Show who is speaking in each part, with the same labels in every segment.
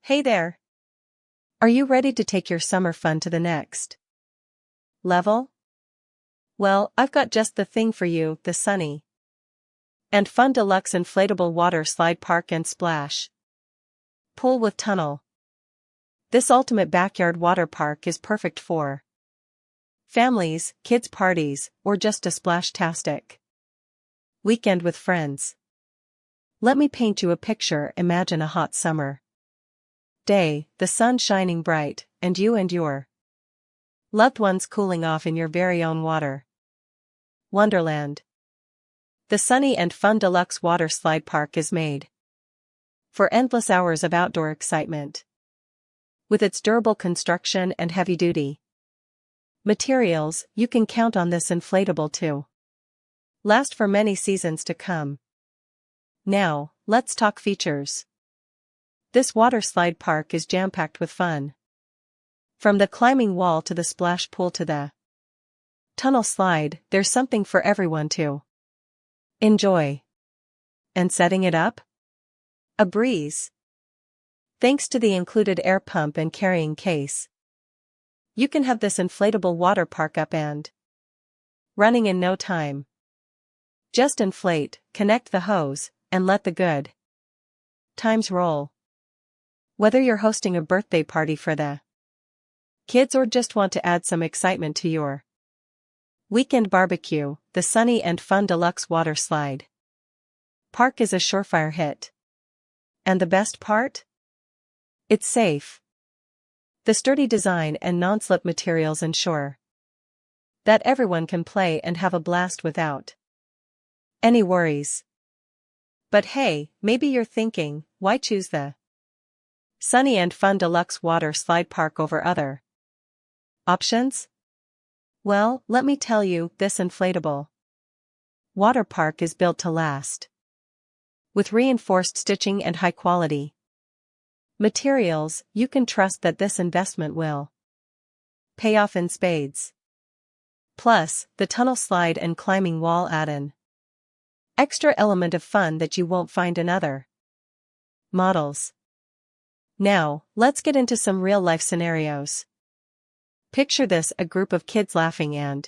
Speaker 1: Hey there! Are you ready to take your summer fun to the next level? Well, I've got just the thing for you, the Sunny and Fun Deluxe Inflatable Water Slide Park and Splash Pool with Tunnel. This ultimate backyard water park is perfect for families, kids' parties, or just a splash-tastic weekend with friends. Let me paint you a picture. Imagine a hot summer day, the sun shining bright, and you and your loved ones cooling off in your very own water wonderland. The Sunny and Fun Deluxe Water Slide Park is made for endless hours of outdoor excitement. With its durable construction and heavy-duty materials, you can count on this inflatable to last for many seasons to come. Now, let's talk features. This water slide park is jam-packed with fun. From the climbing wall to the splash pool to the tunnel slide, there's something for everyone to enjoy. And setting it up? A breeze. Thanks to the included air pump and carrying case, you can have this inflatable water park up and running in no time. Just inflate, connect the hose, and let the good times roll. Whether you're hosting a birthday party for the kids or just want to add some excitement to your weekend barbecue, the Sunny and Fun Deluxe Water Slide Park is a surefire hit. And the best part? It's safe. The sturdy design and non-slip materials ensure that everyone can play and have a blast without any worries. But hey, maybe you're thinking, why choose the Sunny and Fun Deluxe Water Slide Park over other options? Well, let me tell you, this inflatable water park is built to last. With reinforced stitching and high-quality materials, you can trust that this investment will pay off in spades. Plus, the tunnel slide and climbing wall add an extra element of fun that you won't find in other models. Now, let's get into some real-life scenarios. Picture this: a group of kids laughing and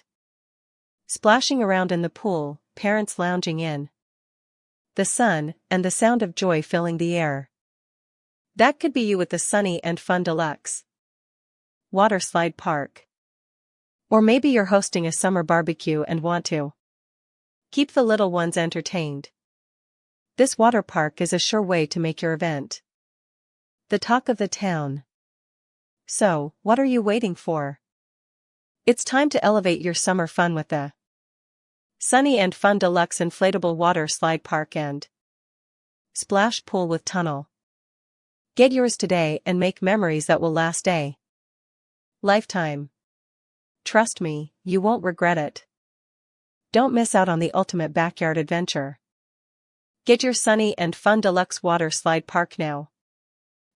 Speaker 1: splashing around in the pool, parents lounging in the sun, and the sound of joy filling the air. That could be you with the Sunny and Fun Deluxe Water Slide Park. Or maybe you're hosting a summer barbecue and want to keep the little ones entertained. This water park is a sure way to make your event the talk of the town. So, what are you waiting for? It's time to elevate your summer fun with the Sunny and Fun Deluxe Inflatable Water Slide Park and Splash Pool with Tunnel. Get yours today and make memories that will last a lifetime. Trust me, you won't regret it. Don't miss out on the ultimate backyard adventure. Get your Sunny and Fun Deluxe Water Slide Park now.